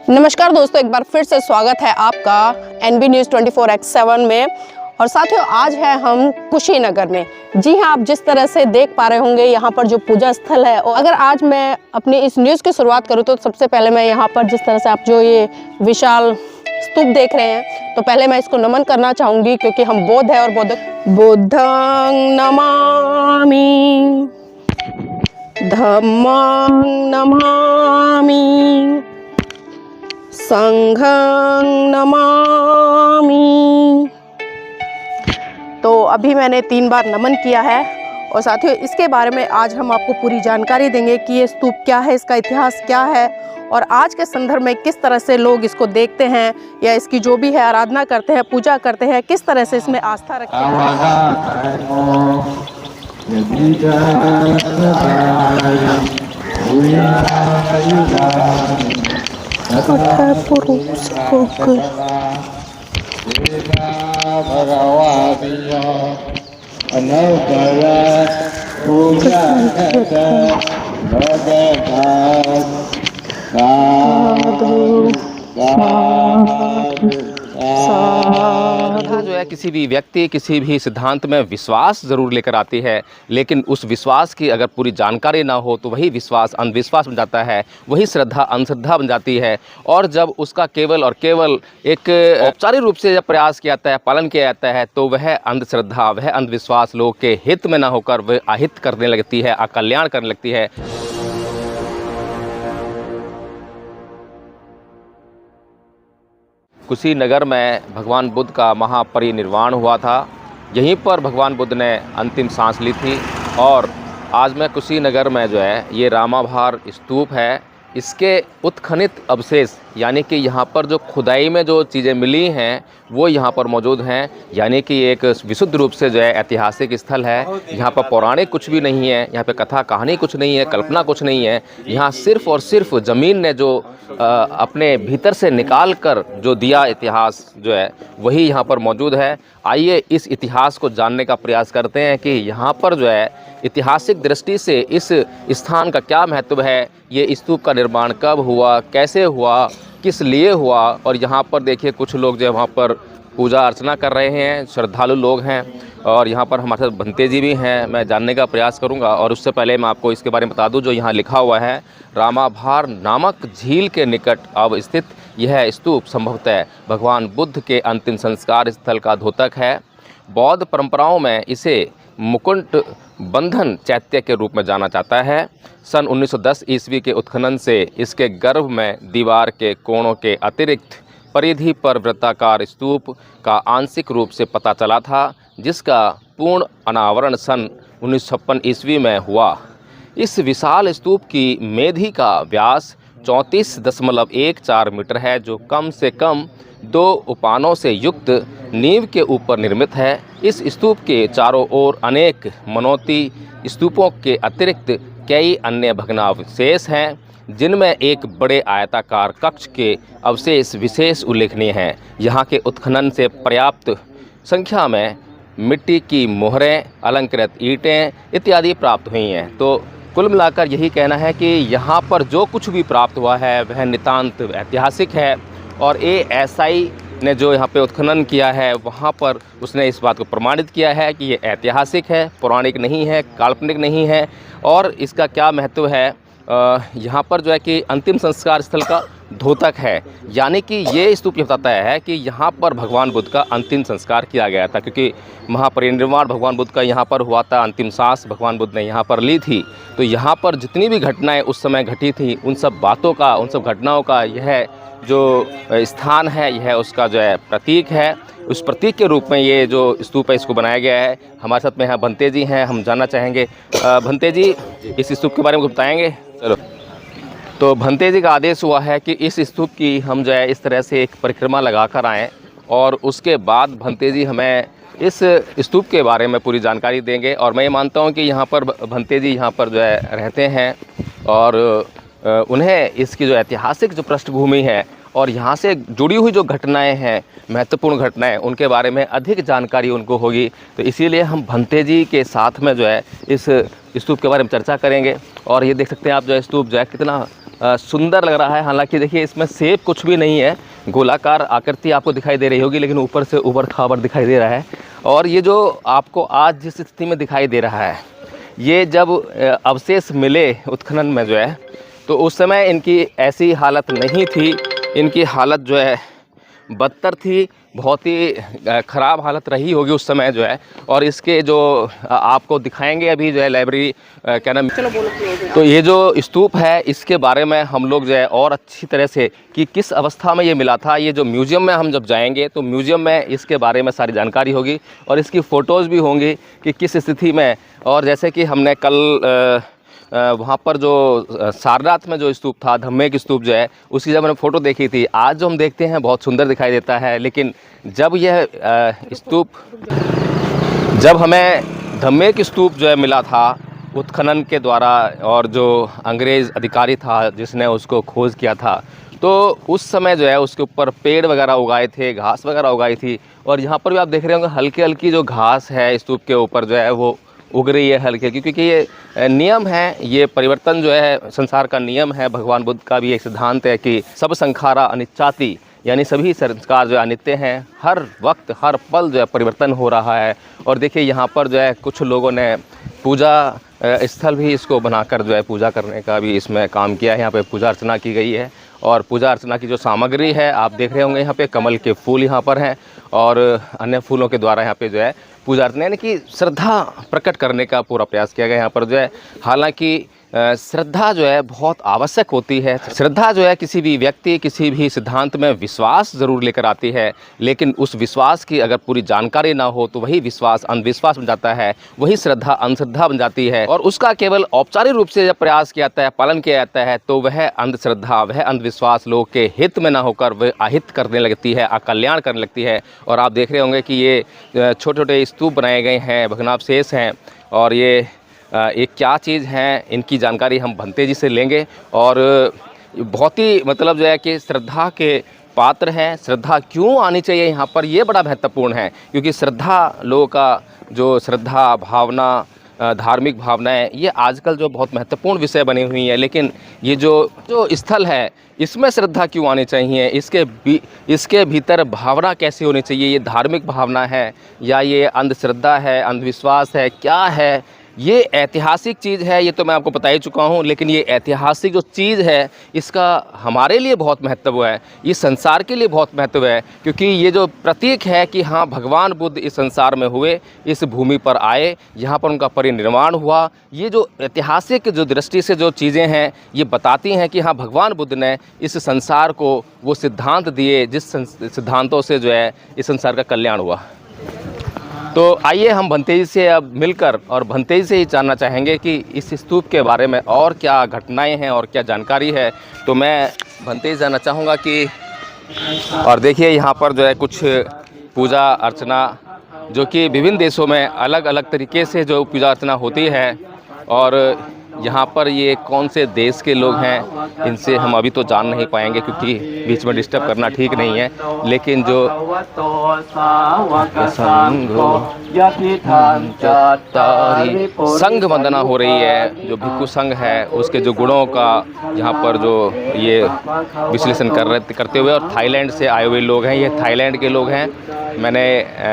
नमस्कार दोस्तों, एक बार फिर से स्वागत है आपका NB न्यूज़ 24x7 में। और साथियों, आज है हम कुशीनगर में। जी हाँ, आप जिस तरह से देख पा रहे होंगे यहाँ पर जो पूजा स्थल है। और अगर आज मैं अपनी इस न्यूज़ की शुरुआत करूँ तो सबसे पहले मैं यहाँ पर जिस तरह से आप जो ये विशाल स्तूप देख रहे हैं, तो पहले मैं इसको नमन करना चाहूँगी, क्योंकि हम बौद्ध है और बुद्धं नमामि, धम्मं नमामि, संघं नमामि। तो अभी मैंने 3 बार नमन किया है। और साथियों, इसके बारे में आज हम आपको पूरी जानकारी देंगे कि ये स्तूप क्या है, इसका इतिहास क्या है और आज के संदर्भ में किस तरह से लोग इसको देखते हैं या इसकी जो भी है आराधना करते हैं, पूजा करते हैं, किस तरह से इसमें आस्था रखते हैं। जो है किसी भी व्यक्ति किसी भी सिद्धांत में विश्वास ज़रूर लेकर आती है, लेकिन उस विश्वास की अगर पूरी जानकारी ना हो तो वही विश्वास अंधविश्वास बन जाता है, वही श्रद्धा अंधश्रद्धा बन जाती है। और जब उसका केवल और केवल एक औपचारिक रूप से जब प्रयास किया जाता है, पालन किया जाता है, तो वह अंधश्रद्धा, वह अंधविश्वास लोग के हित में ना होकर वह अहित करने लगती है, अकल्याण करने लगती है। कुशीनगर में भगवान बुद्ध का महापरिनिर्वाण हुआ था। यहीं पर भगवान बुद्ध ने अंतिम सांस ली थी। और आज मैं कुशीनगर में जो है ये रामाभार स्तूप है, इसके उत्खनित अवशेष यानी कि यहाँ पर जो खुदाई में जो चीज़ें मिली हैं वो यहाँ पर मौजूद हैं। यानी कि एक विशुद्ध रूप से जो है ऐतिहासिक स्थल है। यहाँ पर पौराणिक कुछ भी नहीं है, यहाँ पे कथा कहानी कुछ नहीं है, कल्पना कुछ नहीं है। यहाँ सिर्फ और सिर्फ ज़मीन ने जो अपने भीतर से निकाल कर जो दिया इतिहास जो है वही यहाँ पर मौजूद है। आइए इस इतिहास को जानने का प्रयास करते हैं कि यहाँ पर जो है ऐतिहासिक दृष्टि से इस स्थान का क्या महत्व है, ये स्तूप का निर्माण कब हुआ, कैसे हुआ, किस लिए हुआ। और यहाँ पर देखिए कुछ लोग जो वहाँ पर पूजा अर्चना कर रहे हैं, श्रद्धालु लोग हैं। और यहाँ पर हमारे साथ भंते जी भी हैं, मैं जानने का प्रयास करूँगा। और उससे पहले मैं आपको इसके बारे में बता दूँ, जो यहाँ लिखा हुआ है रामाभार नामक झील के निकट अवस्थित यह स्तूप संभवतः भगवान बुद्ध के अंतिम संस्कार स्थल का द्योतक है। बौद्ध परंपराओं में इसे मुकुट बंधन चैत्य के रूप में जाना जाता है। सन 1910 ईस्वी के उत्खनन से इसके गर्भ में दीवार के कोणों के अतिरिक्त परिधि पर वृत्ताकार स्तूप का आंशिक रूप से पता चला था, जिसका पूर्ण अनावरण सन 1956 ईस्वी में हुआ। इस विशाल स्तूप की मेधि का व्यास 34.14 मीटर है, जो कम से कम 2 उपानों से युक्त नींव के ऊपर निर्मित है। इस स्तूप के चारों ओर अनेक मनोती स्तूपों के अतिरिक्त कई अन्य भग्नावशेष हैं, जिनमें एक बड़े आयताकार कक्ष के अवशेष विशेष उल्लेखनीय हैं। यहाँ के उत्खनन से पर्याप्त संख्या में मिट्टी की मोहरें, अलंकृत ईंटें इत्यादि प्राप्त हुई हैं। तो कुल मिलाकर यही कहना है कि यहाँ पर जो कुछ भी प्राप्त हुआ है वह नितांत ऐतिहासिक है। और ASI ने जो यहाँ पे उत्खनन किया है वहाँ पर उसने इस बात को प्रमाणित किया है कि ये ऐतिहासिक है, पौराणिक नहीं है, काल्पनिक नहीं है। और इसका क्या महत्व है, यहाँ पर जो है कि अंतिम संस्कार स्थल का द्योतक है। यानी कि ये स्तूप ये बताता है कि यहाँ पर भगवान बुद्ध का अंतिम संस्कार किया गया था, क्योंकि महापरिनिर्वाण भगवान बुद्ध का यहाँ पर हुआ था, अंतिम सांस भगवान बुद्ध ने यहाँ पर ली थी। तो यहाँ पर जितनी भी घटनाएं उस समय घटी थी, उन सब बातों का, उन सब घटनाओं का यह जो स्थान है, यह उसका जो है प्रतीक है। उस प्रतीक के रूप में ये जो स्तूप है इसको बनाया गया है। हमारे साथ में यहाँ भंते जी हैं, हम जानना चाहेंगे। भंते जी, इस स्तूप के बारे में कुछ बताएंगे? चलो, तो भंते जी का आदेश हुआ है कि इस स्तूप की हम जो है इस तरह से एक परिक्रमा लगा कर आएँ, और उसके बाद भंते जी हमें इस स्तूप के बारे में पूरी जानकारी देंगे। और मैं ये मानता हूँ कि यहाँ पर भंते जी यहाँ पर जो है रहते हैं और उन्हें इसकी जो ऐतिहासिक जो पृष्ठभूमि है और यहाँ से जुड़ी हुई जो घटनाएं हैं, महत्वपूर्ण घटनाएं, उनके बारे में अधिक जानकारी उनको होगी। तो इसीलिए हम भंते जी के साथ में जो है इस स्तूप के बारे में चर्चा करेंगे। और ये देख सकते हैं आप जो है स्तूप जो है कितना सुंदर लग रहा है। हालांकि देखिए इसमें शेप कुछ भी नहीं है, गोलाकार आकृति आपको दिखाई दे रही होगी, लेकिन ऊपर से ऊबड़ खाबड़ दिखाई दे रहा है। और ये जो आपको आज जिस स्थिति में दिखाई दे रहा है, ये जब अवशेष मिले उत्खनन में जो है, तो उस समय इनकी ऐसी हालत नहीं थी। इनकी हालत जो है बदतर थी, बहुत ही ख़राब हालत रही होगी उस समय जो है। और इसके जो आपको दिखाएंगे अभी जो है लाइब्रेरी क्या नाम, तो ये जो स्तूप है इसके बारे में हम लोग जो है और अच्छी तरह से कि किस अवस्था में ये मिला था, ये जो म्यूज़ियम में हम जब जाएंगे तो म्यूज़ियम में इसके बारे में सारी जानकारी होगी और इसकी फ़ोटोज़ भी होंगी कि किस स्थिति में। और जैसे कि हमने कल वहाँ पर जो सारनाथ में जो स्तूप था, धम्मेक स्तूप जो है, उसकी जब मैंने फ़ोटो देखी थी, आज जो हम देखते हैं बहुत सुंदर दिखाई देता है। लेकिन जब यह स्तूप, जब हमें धम्मेक स्तूप जो है मिला था उत्खनन के द्वारा, और जो अंग्रेज़ अधिकारी था जिसने उसको खोज किया था, तो उस समय जो है उसके ऊपर पेड़ वगैरह उगाए थे, घास वगैरह उगाई थी। और यहाँ पर भी आप देख रहे होंगे हल्की हल्की जो घास है स्तूप के ऊपर जो है वो उग रही है हल्की हल्की, क्योंकि ये नियम है, ये परिवर्तन जो है संसार का नियम है। भगवान बुद्ध का भी एक सिद्धांत है कि सब संखारा अनिच्चाति, यानी सभी संस्कार जो है अनित्य हैं, हर वक्त हर पल जो है परिवर्तन हो रहा है। और देखिए यहाँ पर जो है कुछ लोगों ने पूजा स्थल भी इसको बनाकर जो है पूजा करने का भी इसमें काम किया है। यहाँ पे पूजा अर्चना की गई है और पूजा अर्चना की जो सामग्री है आप देख रहे होंगे, यहाँ पे कमल के फूल यहाँ पर हैं और अन्य फूलों के द्वारा यहाँ पे जो है पूजा अर्चना यानी कि श्रद्धा प्रकट करने का पूरा प्रयास किया गया यहाँ पर जो है। हालांकि श्रद्धा जो है बहुत आवश्यक होती है। श्रद्धा जो है किसी भी व्यक्ति, किसी भी सिद्धांत में विश्वास ज़रूर लेकर आती है, लेकिन उस विश्वास की अगर पूरी जानकारी ना हो तो वही विश्वास अंधविश्वास बन जाता है, वही श्रद्धा अंधश्रद्धा बन जाती है। और उसका केवल औपचारिक रूप से जब प्रयास किया जाता है, पालन किया जाता है, तो वह अंधश्रद्धा, वह अंधविश्वास लोग के हित में ना होकर वह अहित करने लगती है, अकल्याण करने लगती है। और आप देख रहे होंगे कि ये छोटे छोटे स्तूप बनाए गए हैं, भग्नावशेष हैं, और ये एक क्या चीज़ है इनकी जानकारी हम भंते जी से लेंगे। और बहुत ही मतलब जो है कि श्रद्धा के पात्र हैं। श्रद्धा क्यों आनी चाहिए यहाँ पर, ये बड़ा महत्वपूर्ण है, क्योंकि श्रद्धा लोगों का जो श्रद्धा भावना, धार्मिक भावनाएं, ये आजकल जो बहुत महत्वपूर्ण विषय बनी हुई है। लेकिन ये जो स्थल है इसमें श्रद्धा क्यों आनी चाहिए, इसके भीतर भावना कैसे होनी चाहिए, ये धार्मिक भावना है या ये अंधश्रद्धा है, अंधविश्वास है, क्या है, ये ऐतिहासिक चीज़ है, ये तो मैं आपको बता ही चुका हूँ। लेकिन ये ऐतिहासिक जो चीज़ है इसका हमारे लिए बहुत महत्व है, ये संसार के लिए बहुत महत्व है, क्योंकि ये जो प्रतीक है कि हाँ भगवान बुद्ध इस संसार में हुए, इस भूमि पर आए, यहाँ पर उनका परिनिर्वाण हुआ। ये जो ऐतिहासिक जो दृष्टि से जो चीज़ें हैं ये बताती हैं कि हाँ भगवान बुद्ध ने इस संसार को वो सिद्धांत दिए जिस सिद्धांतों से जो है इस संसार का कल्याण हुआ। तो आइए हम भंते जी से अब मिलकर और भंते जी से ही जानना चाहेंगे कि इस स्तूप के बारे में और क्या घटनाएं हैं और क्या जानकारी है। तो मैं भंते जी जानना चाहूँगा कि, और देखिए यहाँ पर जो है कुछ पूजा अर्चना जो कि विभिन्न देशों में अलग अलग तरीके से जो पूजा अर्चना होती है, और यहाँ पर ये कौन से देश के लोग हैं इनसे हम अभी तो जान नहीं पाएंगे क्योंकि बीच में डिस्टर्ब करना ठीक नहीं है। लेकिन जो संघ वंदना हो रही है, जो भिक्षु संघ है उसके जो गुणों का यहाँ पर जो ये विश्लेषण करते हुए, और थाईलैंड से आए हुए लोग हैं, ये थाईलैंड के लोग हैं। मैंने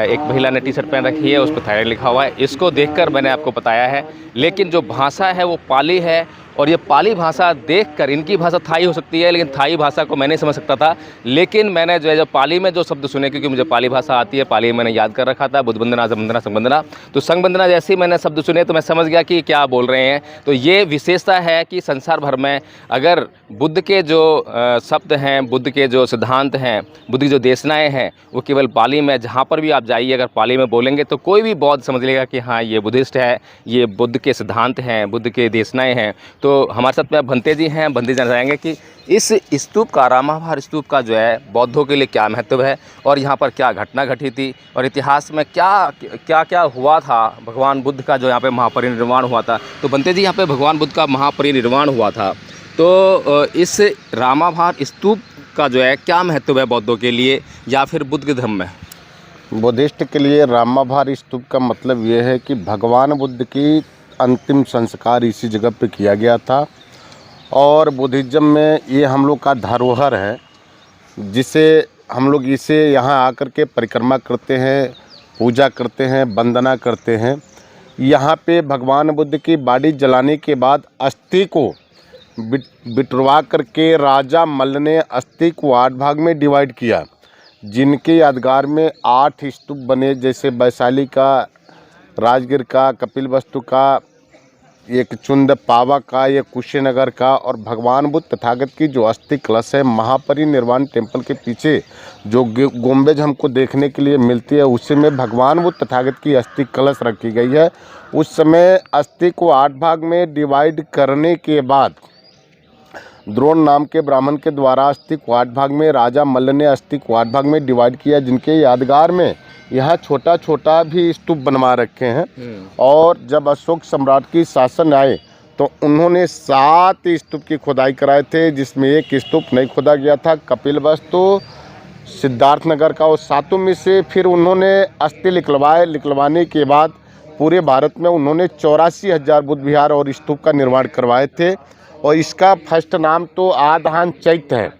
एक महिला ने टी शर्ट पहन रखी है, उस पर थाईलैंड लिखा हुआ है, इसको देखकर मैंने आपको बताया है। लेकिन जो भाषा है वो पाली है, और ये पाली भाषा देखकर, इनकी भाषा थाई हो सकती है लेकिन थाई भाषा को मैं नहीं समझ सकता था। लेकिन मैंने जो है जब पाली में जो शब्द सुने, क्योंकि मुझे पाली भाषा आती है, पाली मैंने याद कर रखा था, बुद्ध वंदना, संवंदना, संवंदना, तो संवंदना जैसे ही मैंने शब्द सुने तो मैं समझ गया कि क्या बोल रहे हैं। तो ये विशेषता है कि संसार भर में अगर बुद्ध के जो शब्द हैं, बुद्ध के जो सिद्धांत हैं, बुद्ध की जो देशनाएँ हैं, वो केवल पाली में, जहाँ पर भी आप जाइए अगर पाली में बोलेंगे तो कोई भी बौद्ध समझ लेगा कि हाँ ये बुद्धिस्ट है, ये बुद्ध के सिद्धांत हैं, बुद्ध के देशनाएँ हैं। तो हमारे साथ में भंते जी हैं, भंते जी जान जाएंगे कि इस स्तूप का, रामाभार स्तूप का जो है बौद्धों के लिए क्या महत्व है, और यहाँ पर क्या घटना घटी थी, और इतिहास में क्या क्या हुआ था, भगवान बुद्ध का जो यहाँ पे महापरिनिर्वाण हुआ था। तो भंते जी यहाँ पे भगवान बुद्ध का महापरिनिर्वाण हुआ था, तो इस रामाभार स्तूप का जो है क्या महत्व है बौद्धों के लिए या फिर बुद्ध के धर्म में? बुद्धिस्ट के लिए रामाभार स्तूप का मतलब ये है कि भगवान बुद्ध की अंतिम संस्कार इसी जगह पे किया गया था, और बुद्धिज़्म में ये हम लोग का धरोहर है, जिसे हम लोग इसे यहाँ आकर के परिक्रमा करते हैं, पूजा करते हैं, वंदना करते हैं। यहाँ पे भगवान बुद्ध की बाड़ी जलाने के बाद अस्थि को बिटरवा करके राजा मल्ल ने अस्थि को 8 भाग में डिवाइड किया, जिनके यादगार में 8 स्तूप बने, जैसे वैशाली का, राजगीर का, कपिलवस्तु का, एक चुंद पावा का, एक कुशीनगर का, और भगवान बुद्ध तथागत की जो अस्थि कलश है महापरिनिर्वाण टेम्पल के पीछे जो गुम्बज हमको देखने के लिए मिलती है, उसी में भगवान बुद्ध तथागत की अस्थि कलश रखी गई है। उस समय अस्थि को 8 भाग में डिवाइड करने के बाद द्रोण नाम के ब्राह्मण के द्वारा अस्थि को 8 भाग में, राजा मल्ल ने अस्थि को 8 भाग में डिवाइड किया, जिनके यादगार में यहाँ छोटा छोटा भी स्तूप बनवा रखे हैं। और जब अशोक सम्राट की शासन आए तो उन्होंने 7 स्तूप की खुदाई कराए थे, जिसमें एक स्तूप नहीं खोदा गया था, कपिलवस्तु, सिद्धार्थनगर का। और 7 में से फिर उन्होंने अस्थि निकलवाने के बाद पूरे भारत में उन्होंने 84,000 बुद्ध विहार और स्तूप का निर्माण करवाए थे। और इसका फर्स्ट नाम तो आधान चैत्य है।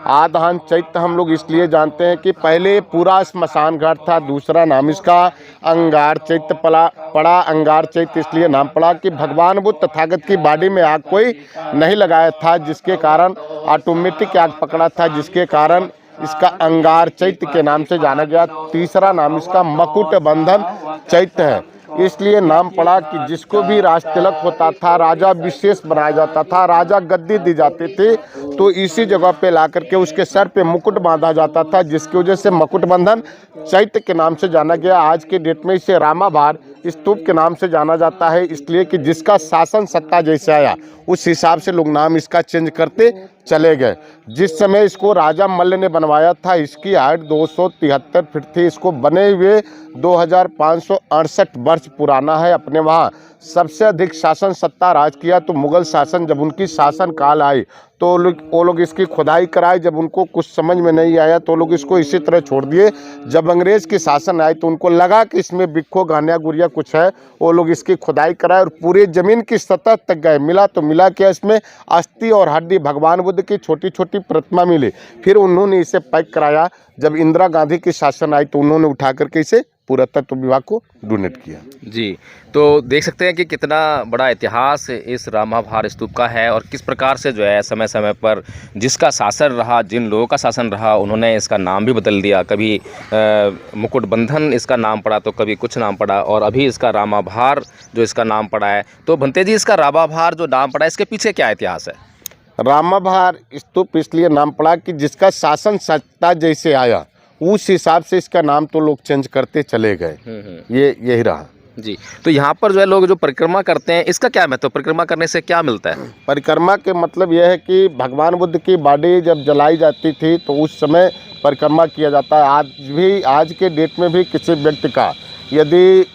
आधान चैत्य हम लोग इसलिए जानते हैं कि पहले पूरा स्मशान घाट था, दूसरा नाम इसका अंगार चैत्य पड़ा। अंगार चैत्य इसलिए नाम पड़ा कि भगवान बुद्ध तथागत की बॉडी में आग कोई नहीं लगाया था, जिसके कारण ऑटोमेटिक आग पकड़ा था, जिसके कारण इसका अंगार चैत्य के नाम से जाना गया। तीसरा नाम इसका मकुट बंधन चैत्य है, इसलिए नाम पड़ा कि जिसको भी राज तिलक होता था, राजा विशेष बनाया जाता था, राजा गद्दी दी जाते थे, तो इसी जगह पे ला करके उसके सर पे मुकुट बांधा जाता था, जिसकी वजह से मुकुट बंधन चैत्य के नाम से जाना गया। आज के डेट में इसे रामाभार स्तूप के नाम से जाना जाता है, इसलिए कि जिसका शासन सत्ता जैसे आया उस हिसाब से लोग नाम इसका चेंज करते चले गए। जिस समय इसको राजा मल्ल ने बनवाया था, इसकी हाइट 273 फीट थी। इसको बने हुए 2568 वर्ष पुराना है। अपने वहाँ सबसे अधिक शासन सत्ता राज किया तो मुगल शासन, जब उनकी शासन काल आई तो वो लोग इसकी खुदाई कराए। जब उनको कुछ समझ में नहीं आया तो लोग इसको इसी तरह छोड़ दिए। जब अंग्रेज़ की शासन आई तो उनको लगा कि इसमें बिक्खो गानिया गुरिया कुछ है, वो लोग इसकी खुदाई कराए और पूरे ज़मीन की सतह तक गए। मिला तो मिला क्या, इसमें अस्थि और हड्डी भगवान बुद्ध की छोटी छोटी प्रतिमा मिली। फिर उन्होंने इसे पैक कराया। जब इंदिरा गांधी की शासन आई तो उन्होंने उठा करके इसे पुरातत्व विभाग को डोनेट किया। जी, तो देख सकते हैं कि कितना बड़ा इतिहास इस रामाभार स्तूप का है और किस प्रकार से जो है समय समय पर जिसका शासन रहा, जिन लोगों का शासन रहा, उन्होंने इसका नाम भी बदल दिया। कभी मुकुट बंधन इसका नाम पड़ा तो कभी कुछ नाम पड़ा, और अभी इसका रामाभार जो इसका नाम पड़ा है। तो भंते जी, इसका रामाभार जो नाम पड़ा है, इसके पीछे क्या इतिहास है? रामाभार स्तूप इसलिए नाम पड़ा कि जिसका शासन सत्ता जैसे आया उस हिसाब से इसका नाम तो लोग चेंज करते चले गए। यही रहा जी। तो यहाँ पर जो है लोग जो परिक्रमा करते हैं, इसका क्या महत्व, परिक्रमा करने से क्या मिलता है? परिक्रमा के मतलब यह है कि भगवान बुद्ध की बॉडी जब जलाई जाती थी तो उस समय परिक्रमा किया जाता है। आज के डेट में भी किसी व्यक्ति का यदि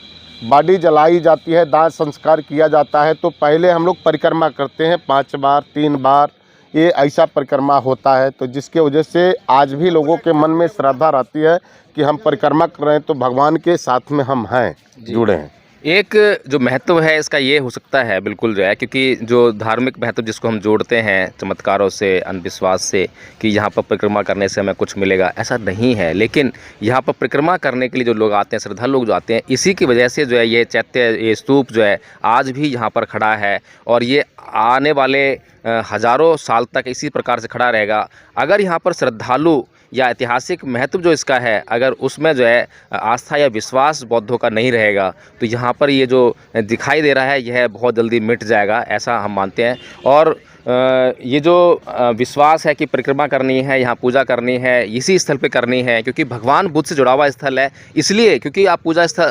बॉडी जलाई जाती है, दाह संस्कार किया जाता है, तो पहले हम लोग परिक्रमा करते हैं 5 बार 3 बार, ये ऐसा परिक्रमा होता है। तो जिसके वजह से आज भी लोगों के मन में श्रद्धा रहती है कि हम परिक्रमा कर रहे हैं तो भगवान के साथ में हम हैं, जुड़े हैं। एक जो महत्व है इसका ये हो सकता है बिल्कुल जो है, क्योंकि जो धार्मिक महत्व जिसको हम जोड़ते हैं चमत्कारों से, अंधविश्वास से, कि यहाँ पर परिक्रमा करने से हमें कुछ मिलेगा, ऐसा नहीं है। लेकिन यहाँ पर परिक्रमा करने के लिए जो लोग आते हैं, श्रद्धालु लोग जो आते हैं, इसी की वजह से जो है ये चैत्य, ये स्तूप जो है आज भी यहाँ पर खड़ा है और ये आने वाले हज़ारों साल तक इसी प्रकार से खड़ा रहेगा। अगर यहाँ पर श्रद्धालु या ऐतिहासिक महत्व जो इसका है, अगर उसमें जो है आस्था या विश्वास बौद्धों का नहीं रहेगा तो यहाँ पर ये जो दिखाई दे रहा है यह बहुत जल्दी मिट जाएगा, ऐसा हम मानते हैं। और ये जो विश्वास है कि परिक्रमा करनी है, यहाँ पूजा करनी है, इसी स्थल पे करनी है, क्योंकि भगवान बुद्ध से जुड़ा हुआ स्थल है। इसलिए क्योंकि आप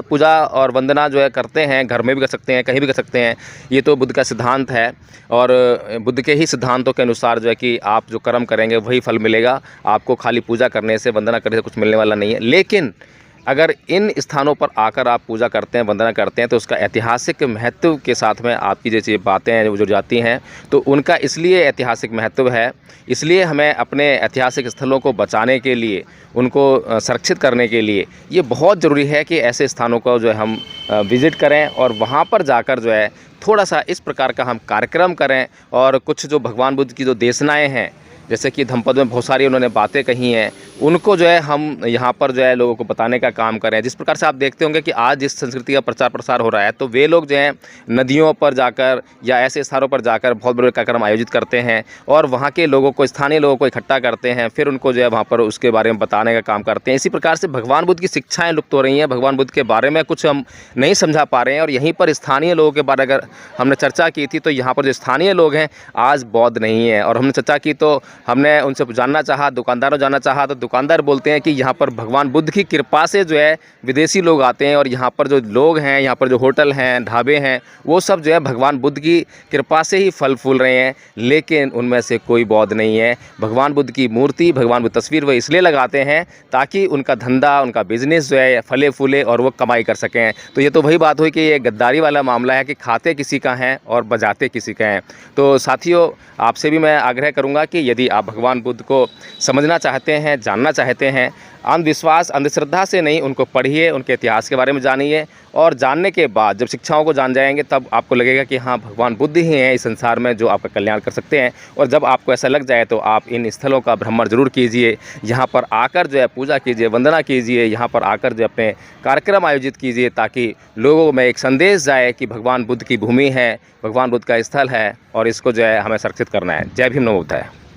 पूजा और वंदना जो है करते हैं, घर में भी कर सकते हैं, कहीं भी कर सकते हैं। ये तो बुद्ध का सिद्धांत है और बुद्ध के ही सिद्धांतों के अनुसार जो है कि आप जो कर्म करेंगे वही फल मिलेगा। आपको खाली पूजा करने से, वंदना करने से कुछ मिलने वाला नहीं है। लेकिन अगर इन स्थानों पर आकर आप पूजा करते हैं, वंदना करते हैं, तो उसका ऐतिहासिक महत्व के साथ में आपकी जैसी बातें हैं जो जुड़ जाती हैं, तो उनका इसलिए ऐतिहासिक महत्व है। इसलिए हमें अपने ऐतिहासिक स्थलों को बचाने के लिए, उनको संरक्षित करने के लिए ये बहुत ज़रूरी है कि ऐसे स्थानों को जो है हम विज़िट करें और वहाँ पर जाकर जो है थोड़ा सा इस प्रकार का हम कार्यक्रम करें। और कुछ जो भगवान बुद्ध की जो देशनाएँ हैं, जैसे कि धम्मपद में बहुत सारी उन्होंने बातें कही हैं, उनको जो है हम यहाँ पर जो है लोगों को बताने का काम करें। जिस प्रकार से आप देखते होंगे कि आज जिस संस्कृति का प्रचार प्रसार हो रहा है, तो वे लोग जो हैं नदियों पर जाकर या ऐसे स्थानों पर जाकर बहुत बड़े कार्यक्रम आयोजित करते हैं और वहाँ के लोगों को, स्थानीय लोगों को इकट्ठा करते हैं, फिर उनको जो है वहाँ पर उसके बारे में बताने का काम करते हैं। इसी प्रकार से भगवान बुद्ध की शिक्षाएँ लुप्त हो रही हैं, भगवान बुद्ध के बारे में कुछ हम नहीं समझा पा रहे हैं। और यहीं पर स्थानीय लोगों के बारे अगर हमने चर्चा की थी, तो यहाँ पर जो स्थानीय लोग हैं आज बौद्ध नहीं है। और हमने चर्चा की तो हमने उनसे जानना चाहा, दुकानदारों जानना चाहा, तो दुकानदार बोलते हैं कि यहाँ पर भगवान बुद्ध की कृपा से जो है विदेशी लोग आते हैं और यहाँ पर जो लोग हैं, यहाँ पर जो होटल हैं, ढाबे हैं, वो सब जो है भगवान बुद्ध की कृपा से ही फल फूल रहे हैं। लेकिन उनमें से कोई बौद्ध नहीं है। भगवान बुद्ध की मूर्ति, भगवान बुद्ध तस्वीर वो इसलिए लगाते हैं ताकि उनका धंधा, उनका बिजनेस जो है फले फूले और वो कमाई कर सकें। तो ये तो वही बात हुई कि ये गद्दारी वाला मामला है कि खाते किसी का हैं और बजाते किसी का हैं। तो साथियों, आपसे भी मैं आग्रह करूँगा कि यदि आप भगवान बुद्ध को समझना चाहते हैं, जानना चाहते हैं, अंधविश्वास, अंधश्रद्धा से नहीं, उनको पढ़िए, उनके इतिहास के बारे में जानिए। और जानने के बाद जब शिक्षाओं को जान जाएंगे, तब आपको लगेगा कि हाँ, भगवान बुद्ध ही हैं इस संसार में जो आपका कल्याण कर सकते हैं। और जब आपको ऐसा लग जाए तो आप इन स्थलों का भ्रमण जरूर कीजिए, यहाँ पर आकर जो है पूजा कीजिए, वंदना कीजिए, यहाँ पर आकर जो अपने कार्यक्रम आयोजित कीजिए, ताकि लोगों में एक संदेश जाए कि भगवान बुद्ध की भूमि है, भगवान बुद्ध का स्थल है और इसको जो है हमें संरक्षित करना है। जय भीम, नमो बुद्धाय।